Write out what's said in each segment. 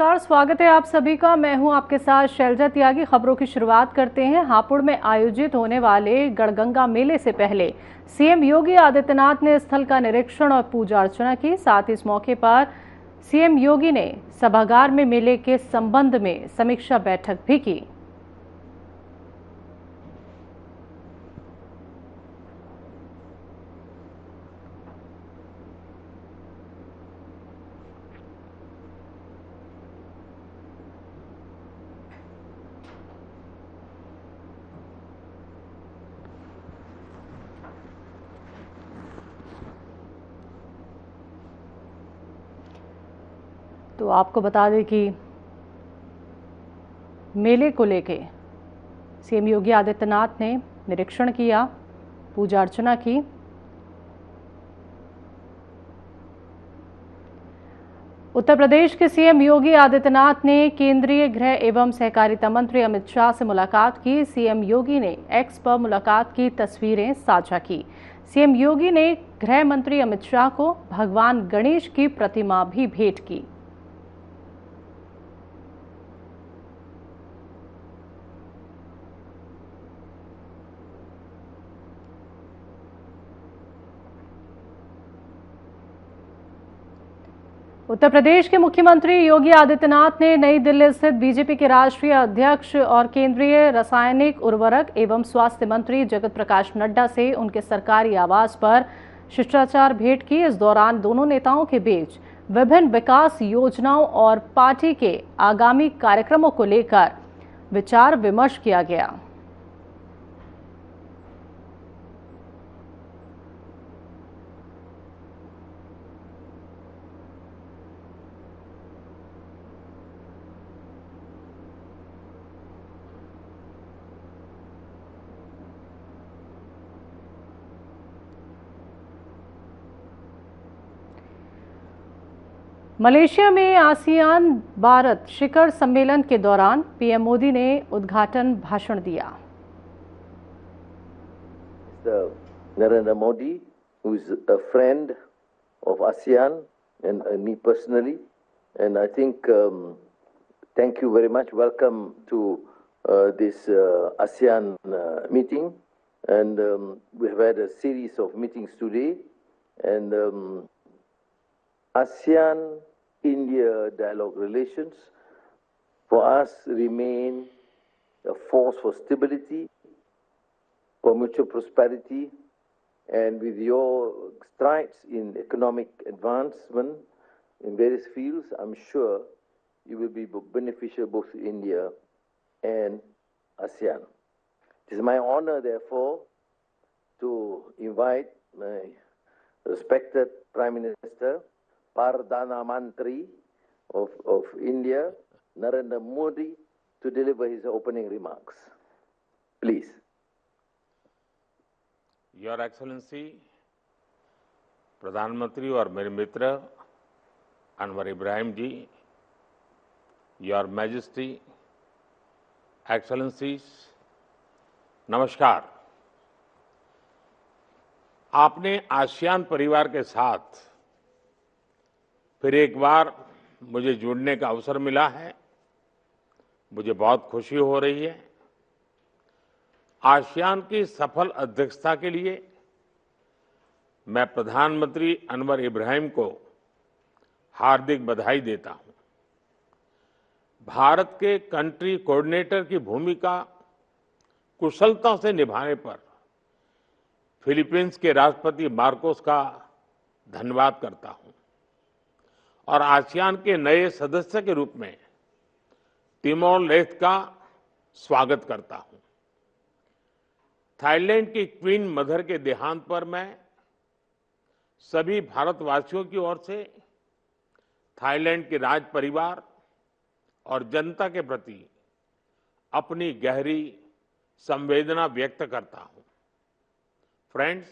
नमस्कार, स्वागत है आप सभी का। मैं हूं आपके साथ शैलजा त्यागी। खबरों की शुरुआत करते हैं। हापुड़ में आयोजित होने वाले गढ़गंगा मेले से पहले सीएम योगी आदित्यनाथ ने स्थल का निरीक्षण और पूजा अर्चना की। साथ ही इस मौके पर सीएम योगी ने सभागार में मेले के संबंध में समीक्षा बैठक भी की। तो आपको बता दें कि मेले को लेके सीएम योगी आदित्यनाथ ने निरीक्षण किया, पूजा अर्चना की। उत्तर प्रदेश के सीएम योगी आदित्यनाथ ने केंद्रीय गृह एवं सहकारिता मंत्री अमित शाह से मुलाकात की। सीएम योगी ने एक्स पर मुलाकात की तस्वीरें साझा की। सीएम योगी ने गृह मंत्री अमित शाह को भगवान गणेश की प्रतिमा भी भेंट की। उत्तर प्रदेश के मुख्यमंत्री योगी आदित्यनाथ ने नई दिल्ली स्थित बीजेपी के राष्ट्रीय अध्यक्ष और केंद्रीय रासायनिक उर्वरक एवं स्वास्थ्य मंत्री जगत प्रकाश नड्डा से उनके सरकारी आवास पर शिष्टाचार भेंट की। इस दौरान दोनों नेताओं के बीच विभिन्न विकास योजनाओं और पार्टी के आगामी कार्यक्रमों को लेकर विचार विमर्श किया गया। मलेशिया में आसियान भारत शिखर सम्मेलन के दौरान पीएम मोदी ने उद्घाटन भाषण दिया। Narendra Modi, who is a friend of ASEAN and me personally, and I think thank you very much. Welcome to this ASEAN meeting, and we have had a series of meetings today, and ASEAN-India dialogue relations for us remain a force for stability, for mutual prosperity, and with your strides in economic advancement in various fields, I'm sure you will be beneficial both to India and ASEAN. It is my honor, therefore, to invite my respected Prime Minister, Perdana Menteri of India, Narendra Modi, to deliver his opening remarks. Please. Your Excellency, प्रधानमंत्री और मेरे मित्र अनवर इब्राहिम जी, Your Majesty, Excellencies, नमस्कार। आपने ASEAN परिवार के साथ फिर एक बार मुझे जुड़ने का अवसर मिला है। मुझे बहुत खुशी हो रही है। आसियान की सफल अध्यक्षता के लिए मैं प्रधानमंत्री अनवर इब्राहिम को हार्दिक बधाई देता हूं। भारत के कंट्री कोऑर्डिनेटर की भूमिका कुशलता से निभाने पर फिलीपींस के राष्ट्रपति मार्कोस का धन्यवाद करता हूं और आसियान के नए सदस्य के रूप में तिमोर लेस्ते का स्वागत करता हूं। थाईलैंड की क्वीन मदर के देहांत पर मैं सभी भारतवासियों की ओर से थाईलैंड के राज परिवार और जनता के प्रति अपनी गहरी संवेदना व्यक्त करता हूं। फ्रेंड्स,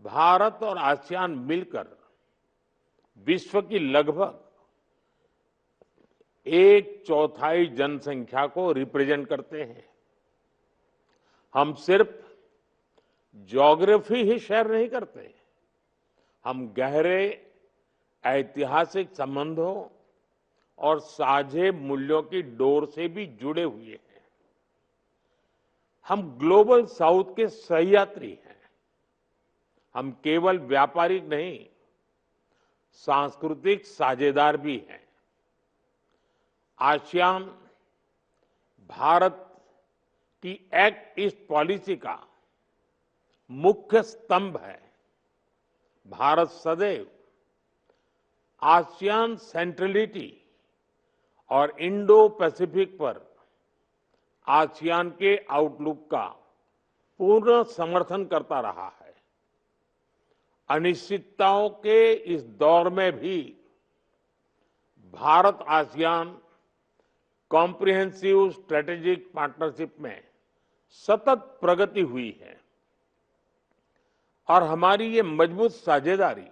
भारत और आसियान मिलकर विश्व की लगभग 1/4 जनसंख्या को रिप्रेजेंट करते हैं। हम सिर्फ ज्योग्राफी ही शेयर नहीं करते, हम गहरे ऐतिहासिक संबंधों और साझे मूल्यों की डोर से भी जुड़े हुए हैं। हम ग्लोबल साउथ के सहयात्री हैं। हम केवल व्यापारिक नहीं, सांस्कृतिक साझेदार भी हैं। आसियान भारत की एक्ट ईस्ट पॉलिसी का मुख्य स्तंभ है। भारत सदैव आसियान सेंट्रलिटी और इंडो पैसिफिक पर आसियान के आउटलुक का पूर्ण समर्थन करता रहा है। अनिश्चितताओं के इस दौर में भी Bharat ASEAN comprehensive strategic partnership में सतत प्रगति हुई है और हमारी ये मजबूत साझेदारी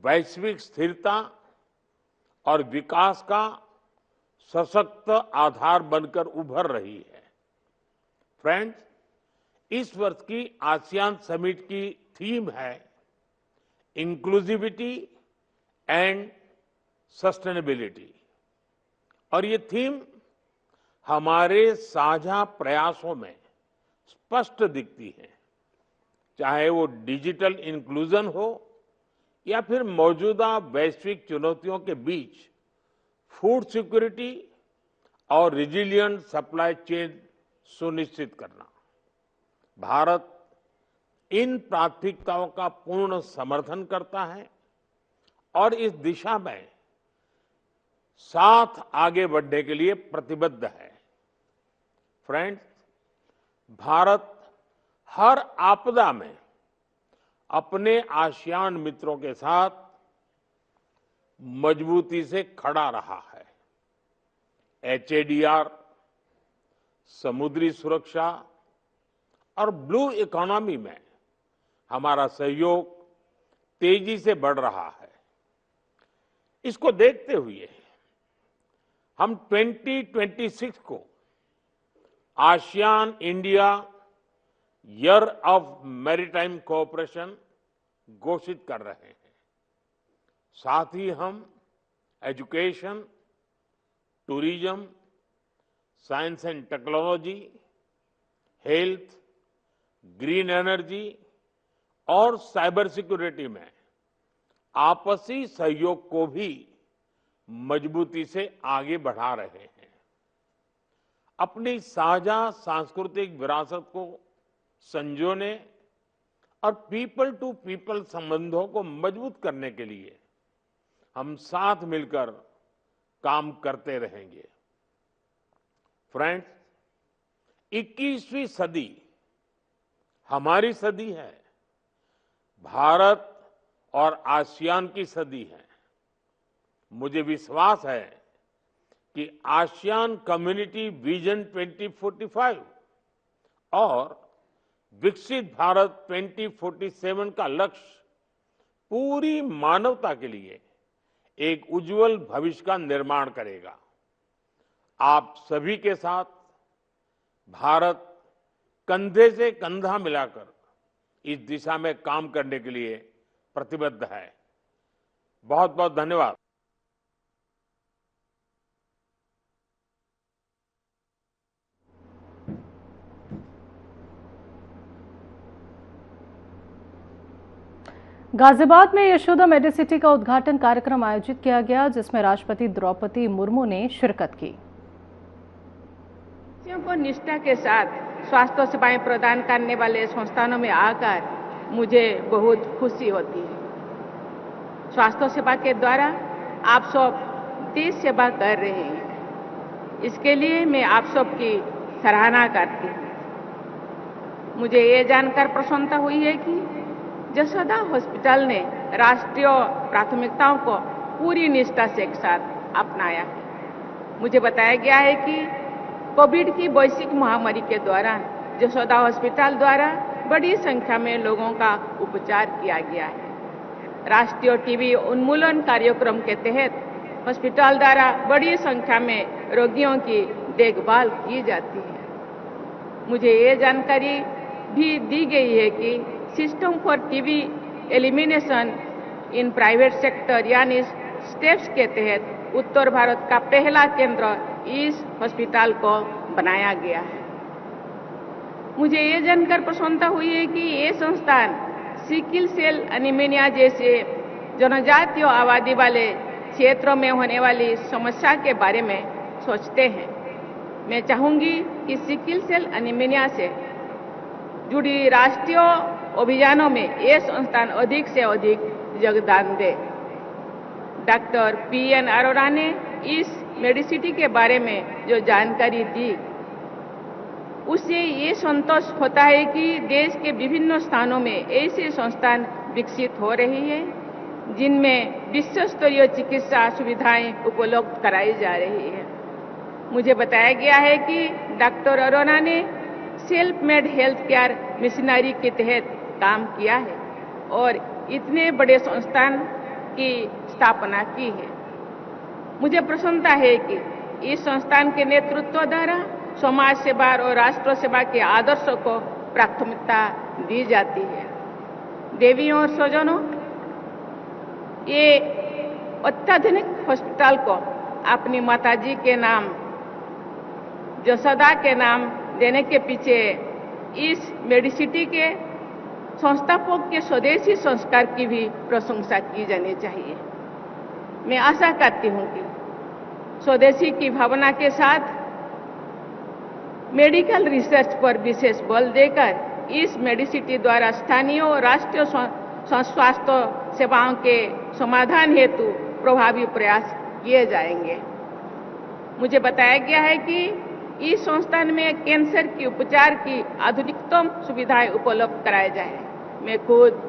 वैश्विक स्थिरता और विकास का सशक्त आधार बनकर उभर रही है। फ्रेंड्स, इस वर्ष की आसियान समिट की थीम है इंक्लूसिविटी एंड सस्टेनेबिलिटी और ये थीम हमारे साझा प्रयासों में स्पष्ट दिखती है। चाहे वो डिजिटल इंक्लूजन हो या फिर मौजूदा वैश्विक चुनौतियों के बीच फूड सिक्योरिटी और रिजिलियंट सप्लाई चेन सुनिश्चित करना। भारत इन प्राथमिकताओं का पूर्ण समर्थन करता है और इस दिशा में साथ आगे बढ़ने के लिए प्रतिबद्ध है। फ्रेंड्स, भारत हर आपदा में अपने आसियान मित्रों के साथ मजबूती से खड़ा रहा है। HADR, समुद्री सुरक्षा और ब्लू इकोनॉमी में हमारा सहयोग तेजी से बढ़ रहा है। इसको देखते हुए हम 2026 को ASEAN India year of maritime cooperation घोषित कर रहे हैं। साथ ही हम education, tourism, science and technology, health, green energy और साइबर सिक्योरिटी में आपसी सहयोग को भी मजबूती से आगे बढ़ा रहे हैं। अपनी साझा सांस्कृतिक विरासत को संजोने और पीपल टू पीपल संबंधों को मजबूत करने के लिए हम साथ मिलकर काम करते रहेंगे। फ्रेंड्स, 21वीं सदी हमारी सदी है, भारत और आसियान की सदी है। मुझे विश्वास है कि आसियान कम्युनिटी विजन 2045 और विकसित भारत 2047 का लक्ष्य पूरी मानवता के लिए एक उज्जवल भविष्य का निर्माण करेगा। आप सभी के साथ भारत कंधे से कंधा मिलाकर इस दिशा में काम करने के लिए प्रतिबद्ध है। बहुत बहुत धन्यवाद। गाजियाबाद में यशोदा मेडिसिटी का उद्घाटन कार्यक्रम आयोजित किया गया, जिसमें राष्ट्रपति द्रौपदी मुर्मू ने शिरकत की। को निष्ठा के साथ स्वास्थ्य सेवाएं प्रदान करने वाले संस्थानों में आकर मुझे बहुत खुशी होती है। स्वास्थ्य सेवा के द्वारा आप सब देश सेवा कर रहे हैं, इसके लिए मैं आप सबकी सराहना करती हूँ। मुझे ये जानकर प्रसन्नता हुई है कि यशोदा हॉस्पिटल ने राष्ट्रीय प्राथमिकताओं को पूरी निष्ठा से एक साथ अपनाया है। मुझे बताया गया है कि कोविड की वैश्विक महामारी के दौरान यशोदा हॉस्पिटल द्वारा बड़ी संख्या में लोगों का उपचार किया गया है। राष्ट्रीय टीबी उन्मूलन कार्यक्रम के तहत हॉस्पिटल द्वारा बड़ी संख्या में रोगियों की देखभाल की जाती है। मुझे ये जानकारी भी दी गई है कि system for TB elimination in private sector यानी स्टेप्स के तहत उत्तर भारत का पहला केंद्र इस हॉस्पिटल को बनाया गया है। मुझे ये जानकर प्रसन्नता हुई है कि ये संस्थान सिकल सेल एनीमिया जैसे जनजातीय आबादी वाले क्षेत्रों में होने वाली समस्या के बारे में सोचते हैं। मैं चाहूंगी कि सिकल सेल एनीमिया से जुड़ी राष्ट्रीय अभियानों में ये संस्थान अधिक से अधिक योगदान दे। डॉक्टर पीएन अरोड़ा ने इस मेडिसिटी के बारे में जो जानकारी दी, उससे ये संतोष होता है कि देश के विभिन्न स्थानों में ऐसे संस्थान विकसित हो रही हैं जिनमें विश्व स्तरीय चिकित्सा सुविधाएं उपलब्ध कराई जा रही है। मुझे बताया गया है कि डॉक्टर अरोड़ा ने self made health care missionary के तहत काम किया है और इतने बड़े संस्थान की स्थापना की है। मुझे प्रसन्नता है कि इस संस्थान के नेतृत्व द्वारा समाज सेवा और राष्ट्र सेवा के आदर्शों को प्राथमिकता दी जाती है। देवियों और स्वजनों, ये अत्याधुनिक हॉस्पिटल को अपनी माताजी के नाम जसोदा के नाम देने के पीछे इस मेडिसिटी के संस्थापक के स्वदेशी संस्कार की भी प्रशंसा की जानी चाहिए। मैं आशा करती हूं कि स्वदेशी की भावना के साथ मेडिकल रिसर्च पर विशेष बल देकर इस मेडिसिटी द्वारा स्थानीय और राष्ट्रीय स्वास्थ्य सेवाओं के समाधान हेतु प्रभावी प्रयास किए जाएंगे। मुझे बताया गया है कि इस संस्थान में कैंसर के उपचार की आधुनिकतम सुविधाएं उपलब्ध कराई जाए। मैं खुद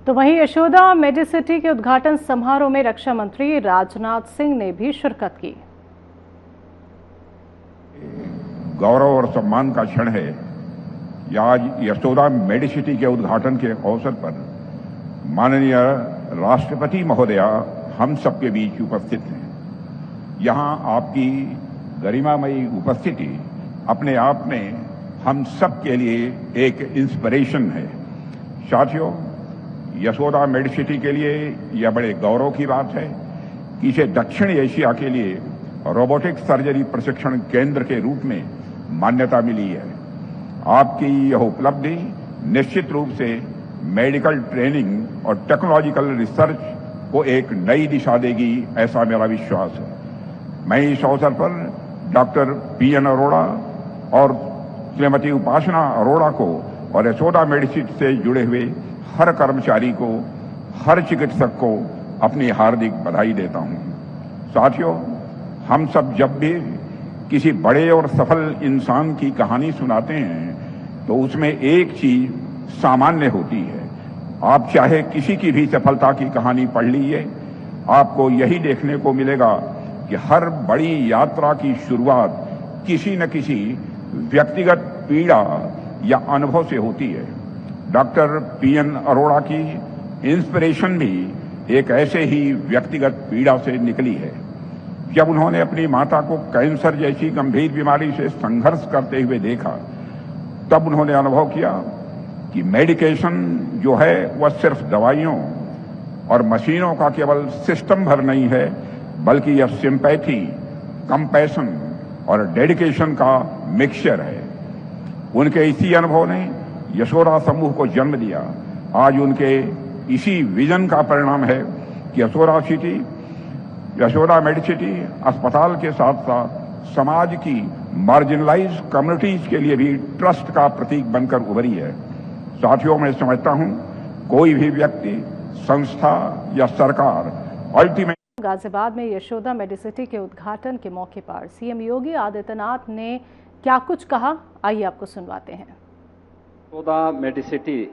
तो वहीं यशोदा मेडिसिटी के उद्घाटन समारोह में रक्षा मंत्री राजनाथ सिंह ने भी शिरकत की। गौरव और सम्मान का क्षण है कि आज यशोदा मेडिसिटी के उद्घाटन के अवसर पर माननीय राष्ट्रपति महोदया हम सबके बीच उपस्थित हैं। यहां आपकी गरिमामयी उपस्थिति अपने आप में हम सब के लिए एक इंस्पिरेशन है। साथियों, यशोदा मेडिसिटी के लिए यह बड़े गौरव की बात है कि इसे दक्षिण एशिया के लिए रोबोटिक सर्जरी प्रशिक्षण केंद्र के रूप में मान्यता मिली है। आपकी यह उपलब्धि निश्चित रूप से मेडिकल ट्रेनिंग और टेक्नोलॉजिकल रिसर्च को एक नई दिशा देगी, ऐसा मेरा विश्वास है। मैं इस अवसर पर डॉक्टर पीएन अरोड़ा और श्रीमती उपासना अरोड़ा को और यशोदा मेडिसिटी से जुड़े हुए हर कर्मचारी को, हर चिकित्सक को अपनी हार्दिक बधाई देता हूं। साथियों, हम सब जब भी किसी बड़े और सफल इंसान की कहानी सुनाते हैं तो उसमें एक चीज सामान्य होती है। आप चाहे किसी की भी सफलता की कहानी पढ़ लीजिए, आपको यही देखने को मिलेगा कि हर बड़ी यात्रा की शुरुआत किसी न किसी व्यक्तिगत पीड़ा या अनुभव से होती है। डॉक्टर पीएन अरोड़ा की इंस्पिरेशन भी एक ऐसे ही व्यक्तिगत पीड़ा से निकली है। जब उन्होंने अपनी माता को कैंसर जैसी गंभीर बीमारी से संघर्ष करते हुए देखा, तब उन्होंने अनुभव किया कि मेडिकेशन जो है वह सिर्फ दवाइयों और मशीनों का केवल सिस्टम भर नहीं है, बल्कि यह सिंपैथी, कंपैशन और डेडिकेशन का मिक्सचर है। उनके इसी अनुभव ने यशोदा समूह को जन्म दिया। आज उनके इसी विजन का परिणाम है कि यशोदा मेडिसिटी अस्पताल के साथ साथ समाज की मार्जिनलाइज कम्युनिटीज के लिए भी ट्रस्ट का प्रतीक बनकर उभरी है। साथियों, मैं समझता हूं कोई भी व्यक्ति, संस्था या सरकार अल्टीमेट। गाजियाबाद में यशोदा मेडिसिटी के उद्घाटन के मौके पर सीएम योगी आदित्यनाथ ने क्या कुछ कहा, आइए आपको सुनवाते हैं। यशोदा मेडिसिटी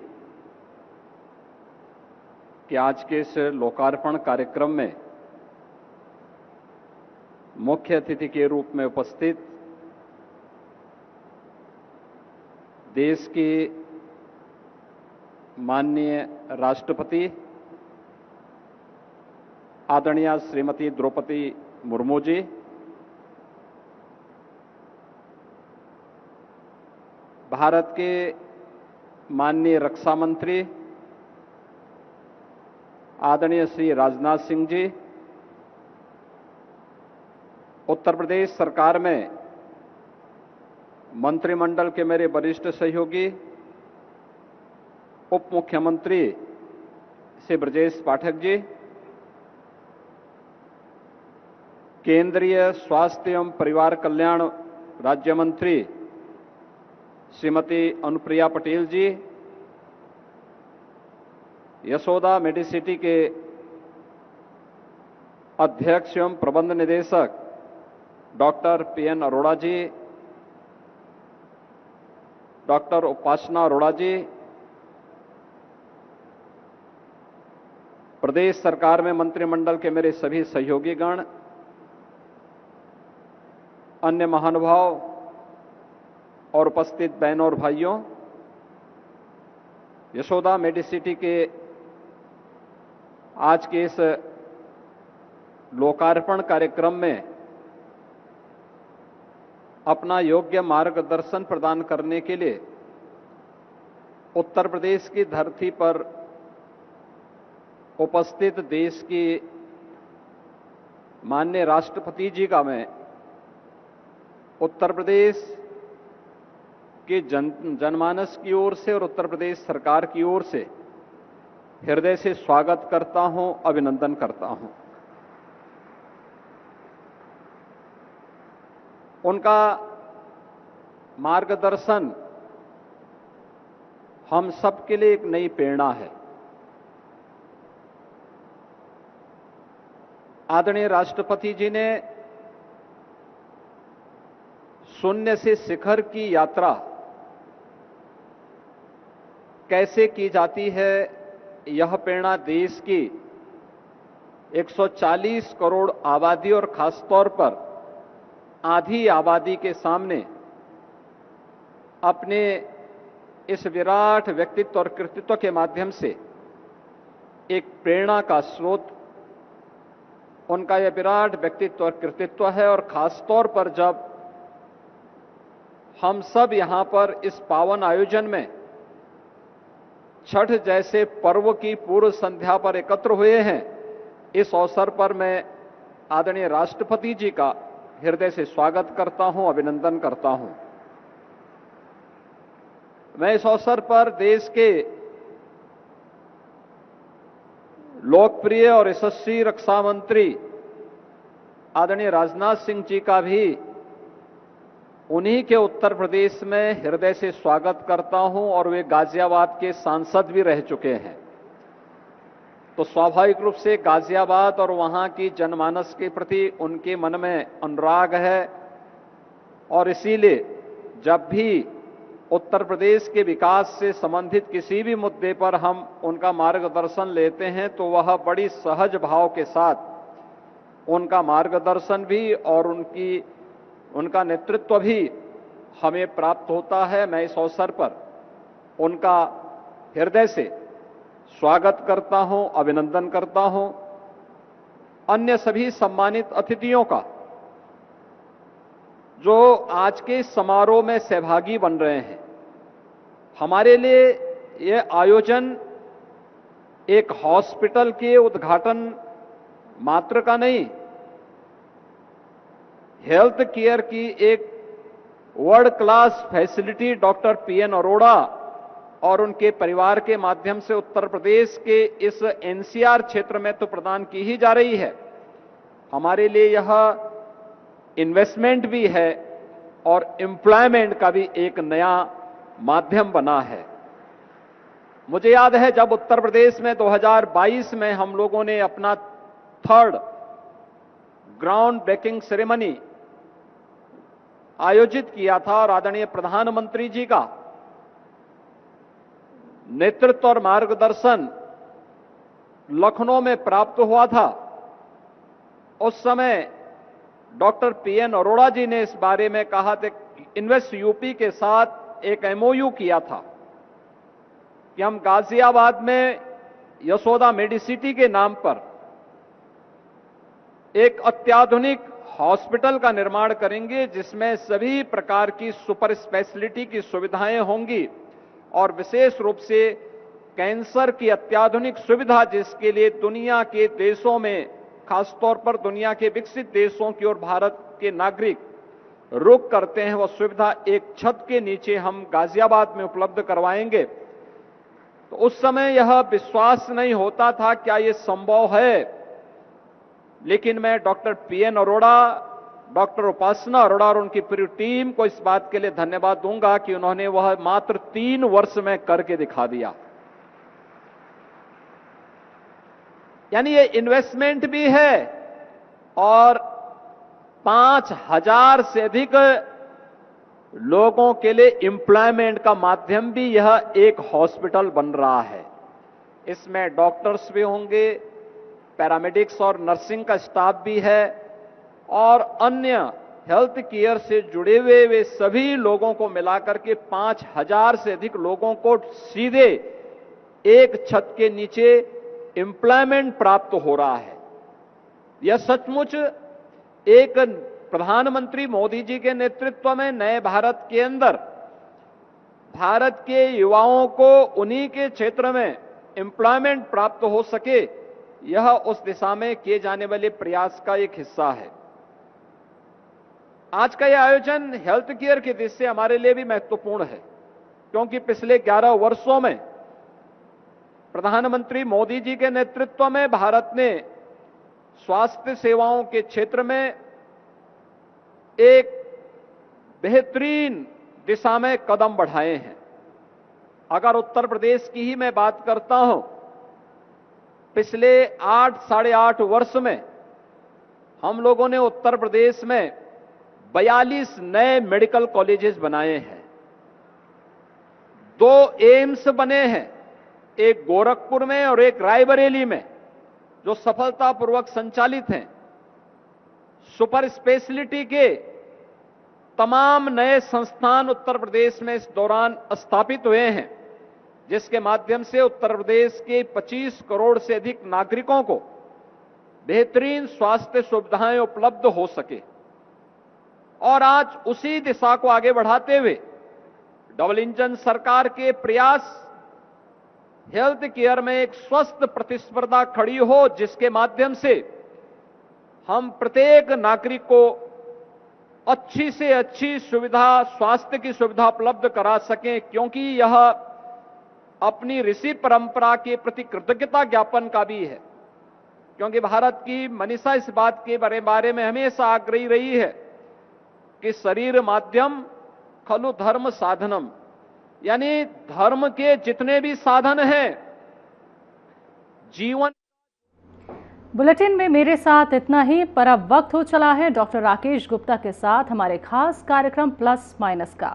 के आज के इस लोकार्पण कार्यक्रम में मुख्य अतिथि के रूप में उपस्थित देश के माननीय राष्ट्रपति आदरणीय श्रीमती द्रौपदी मुर्मू जी, भारत के माननीय रक्षा मंत्री आदरणीय श्री राजनाथ सिंह जी, उत्तर प्रदेश सरकार में मंत्रिमंडल के मेरे वरिष्ठ सहयोगी उप मुख्यमंत्री श्री ब्रजेश पाठक जी, केंद्रीय स्वास्थ्य एवं परिवार कल्याण राज्य मंत्री श्रीमती अनुप्रिया पटेल जी, यशोदा मेडिसिटी के अध्यक्ष एवं प्रबंध निदेशक डॉक्टर पीएन अरोड़ा जी, डॉक्टर उपासना अरोड़ा जी, प्रदेश सरकार में मंत्रिमंडल के मेरे सभी सहयोगीगण, अन्य महानुभाव और उपस्थित बहनों और भाइयों, यशोदा मेडिसिटी के आज के इस लोकार्पण कार्यक्रम में अपना योग्य मार्गदर्शन प्रदान करने के लिए उत्तर प्रदेश की धरती पर उपस्थित देश की माननीय राष्ट्रपति जी का मैं उत्तर प्रदेश के जनमानस की ओर से और उत्तर प्रदेश सरकार की ओर से हृदय से स्वागत करता हूं, अभिनंदन करता हूं। उनका मार्गदर्शन हम सबके लिए एक नई प्रेरणा है। आदरणीय राष्ट्रपति जी ने शून्य से शिखर की यात्रा कैसे की जाती है, यह प्रेरणा देश की 140 करोड़ आबादी और खासतौर पर आधी आबादी के सामने अपने इस विराट व्यक्तित्व और कृतित्व के माध्यम से एक प्रेरणा का स्रोत उनका यह विराट व्यक्तित्व और कृतित्व है। और खासतौर पर जब हम सब यहां पर इस पावन आयोजन में छठ जैसे पर्व की पूर्व संध्या पर एकत्र हुए हैं, इस अवसर पर मैं आदरणीय राष्ट्रपति जी का हृदय से स्वागत करता हूं, अभिनंदन करता हूं। मैं इस अवसर पर देश के लोकप्रिय और यशस्वी रक्षा मंत्री आदरणीय राजनाथ सिंह जी का भी उन्हीं के उत्तर प्रदेश में हृदय से स्वागत करता हूं और वे गाजियाबाद के सांसद भी रह चुके हैं। तो स्वाभाविक रूप से गाजियाबाद और वहां की जनमानस के प्रति उनके मन में अनुराग है और इसीलिए जब भी उत्तर प्रदेश के विकास से संबंधित किसी भी मुद्दे पर हम उनका मार्गदर्शन लेते हैं तो वह बड़ी सहज भाव के साथ उनका मार्गदर्शन भी और उनका नेतृत्व भी हमें प्राप्त होता है। मैं इस अवसर पर उनका हृदय से स्वागत करता हूं, अभिनंदन करता हूं। अन्य सभी सम्मानित अतिथियों का जो आज के समारोह में सहभागी बन रहे हैं, हमारे लिए यह आयोजन एक हॉस्पिटल के उद्घाटन मात्र का नहीं, हेल्थ केयर की एक world class facility doctor PN Arora और उनके परिवार के माध्यम से उत्तर प्रदेश के इस एनसीआर क्षेत्र में तो प्रदान की ही जा रही है। हमारे लिए यह इन्वेस्टमेंट भी है और एम्प्लॉयमेंट का भी एक नया माध्यम बना है। मुझे याद है जब उत्तर प्रदेश में 2022 में हम लोगों ने अपना 3rd ग्राउंड ब्रेकिंग सेरेमनी आयोजित किया था और आदरणीय प्रधानमंत्री जी का नेतृत्व और मार्गदर्शन लखनऊ में प्राप्त हुआ था। उस समय डॉक्टर पीएन अरोड़ा जी ने इस बारे में कहा था, इन्वेस्ट यूपी के साथ एक एमओयू किया था कि हम गाजियाबाद में यशोदा मेडिसिटी के नाम पर एक अत्याधुनिक हॉस्पिटल का निर्माण करेंगे जिसमें सभी प्रकार की सुपर स्पेशलिटी की सुविधाएं होंगी और विशेष रूप से कैंसर की अत्याधुनिक सुविधा जिसके लिए दुनिया के देशों में, खासतौर पर दुनिया के विकसित देशों की ओर भारत के नागरिक रुक करते हैं, वो सुविधा एक छत के नीचे हम गाजियाबाद में उपलब्ध करवाएंगे। तो उस समय यह विश्वास नहीं होता था क्या ये संभव है, लेकिन मैं डॉक्टर पीएन अरोड़ा, डॉक्टर उपासना अरोड़ा और उनकी पूरी टीम को इस बात के लिए धन्यवाद दूंगा कि उन्होंने वह मात्र 3 वर्ष में करके दिखा दिया। यानी ये इन्वेस्टमेंट भी है और 5000 से अधिक लोगों के लिए एम्प्लॉयमेंट का माध्यम भी यह एक हॉस्पिटल बन रहा है। इसमें डॉक्टर्स भी होंगे, पैरामेडिक्स और नर्सिंग का स्टाफ भी है और अन्य हेल्थ केयर से जुड़े हुए वे सभी लोगों को मिलाकर के 5000 से अधिक लोगों को सीधे एक छत के नीचे एम्प्लॉयमेंट प्राप्त हो रहा है। यह सचमुच एक प्रधानमंत्री मोदी जी के नेतृत्व में नए भारत के अंदर भारत के युवाओं को उन्हीं के क्षेत्र में एम्प्लॉयमेंट प्राप्त हो सके, यह उस दिशा में किए जाने वाले प्रयास का एक हिस्सा है। आज का यह आयोजन हेल्थ केयर की दृष्टि से हमारे लिए भी महत्वपूर्ण है, क्योंकि पिछले 11 वर्षों में प्रधानमंत्री मोदी जी के नेतृत्व में भारत ने स्वास्थ्य सेवाओं के क्षेत्र में एक बेहतरीन दिशा में कदम बढ़ाए हैं। अगर उत्तर प्रदेश की ही मैं बात करता हूं, पिछले 8-8.5 वर्ष में हम लोगों ने उत्तर प्रदेश में 42 नए मेडिकल कॉलेजेस बनाए हैं, 2 एम्स बने हैं, एक गोरखपुर में और एक रायबरेली में, जो सफलतापूर्वक संचालित हैं। सुपर स्पेशलिटी के तमाम नए संस्थान उत्तर प्रदेश में इस दौरान स्थापित हुए हैं, जिसके माध्यम से उत्तर प्रदेश के 25 करोड़ से अधिक नागरिकों को बेहतरीन स्वास्थ्य सुविधाएं उपलब्ध हो सके। और आज उसी दिशा को आगे बढ़ाते हुए डबल इंजन सरकार के प्रयास हेल्थ केयर में एक स्वस्थ प्रतिस्पर्धा खड़ी हो, जिसके माध्यम से हम प्रत्येक नागरिक को अच्छी से अच्छी सुविधा, स्वास्थ्य की सुविधा उपलब्ध करा सकें, क्योंकि यह अपनी ऋषि परंपरा के प्रति कृतज्ञता ज्ञापन का भी है। क्योंकि भारत की मनीषा इस बात के बारे में हमेशा आग्रही रही है कि शरीर माध्यम खलु धर्म साधनम, यानी धर्म के जितने भी साधन हैं, जीवन। बुलेटिन में मेरे साथ इतना ही, पर अब वक्त हो चला है डॉक्टर राकेश गुप्ता के साथ हमारे खास कार्यक्रम प्लस माइनस का।